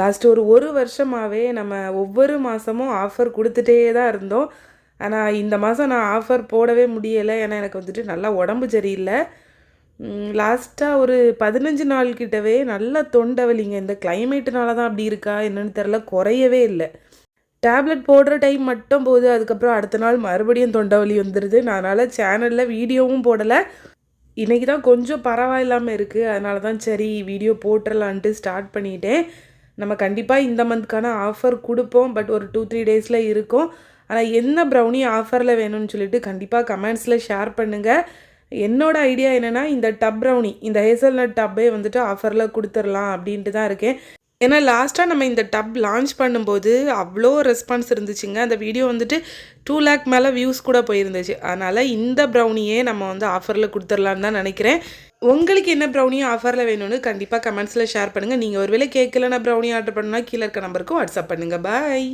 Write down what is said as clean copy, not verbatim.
Last ஒரு வருஷமாகவே நம்ம ஒவ்வொரு மாதமும் ஆஃபர் கொடுத்துட்டே தான் இருந்தோம். ஆனால் இந்த மாதம் நான் ஆஃபர் போடவே முடியலை. ஏன்னா எனக்கு வந்துட்டு நல்லா உடம்பு சரியில்லை. லாஸ்ட்டாக ஒரு 15 நாள் கிட்டவே நல்ல தொண்டை வலிங்க. இந்த கிளைமேட்டுனால தான் அப்படி இருக்கா என்னன்னு தெரில, குறையவே இல்லை. டேப்லெட் போடுற டைம் மட்டும் போகுது, அதுக்கப்புறம் அடுத்த நாள் மறுபடியும் தொண்டை வலி வந்துடுது. நான் அதனால் சேனலில் வீடியோவும் போடலை. இன்றைக்கி தான் கொஞ்சம் பரவாயில்லாமல் இருக்குது. அதனால தான் சரி வீடியோ போட்டுடலான்ட்டு ஸ்டார்ட் பண்ணிட்டேன். நம்ம கண்டிப்பாக இந்த மந்த்க்கான ஆஃபர் கொடுப்போம். பட் ஒரு 2-3 டேஸில் இருக்கும். ஆனால் என்ன ப்ரௌனி ஆஃபரில் வேணும்னு சொல்லிட்டு கண்டிப்பாக கமெண்ட்ஸில் ஷேர் பண்ணுங்கள். என்னோடய ஐடியா என்னென்னா, இந்த டப் ப்ரௌனி, இந்த ஹேசல்நட் டப்பே வந்துட்டு ஆஃபரில் கொடுத்துடலாம் அப்படின்ட்டு தான் இருக்கேன். ஏன்னா லாஸ்ட்டாக நம்ம இந்த டப் லான்ச் பண்ணும்போது அவ்வளோ ரெஸ்பான்ஸ் இருந்துச்சுங்க. அந்த வீடியோ வந்துட்டு 2 lakh மேலே வியூஸ் கூட போயிருந்துச்சு. அதனால் இந்த ப்ரௌனியே நம்ம வந்து ஆஃபரில் கொடுத்துடலான்னு தான் நினைக்கிறேன். உங்களுக்கு என்ன ப்ரௌனியும் ஆஃபரில் வேணும்னு கண்டிப்பாக கமெண்ட்ஸில் ஷேர் பண்ணுங்கள். நீங்கள் ஒருவேளை கேட்கலன்னா ப்ரௌனி ஆர்டர் பண்ணால் கீழே இருக்க நம்பருக்கு வாட்ஸ்அப் பண்ணுங்கள். பாய்.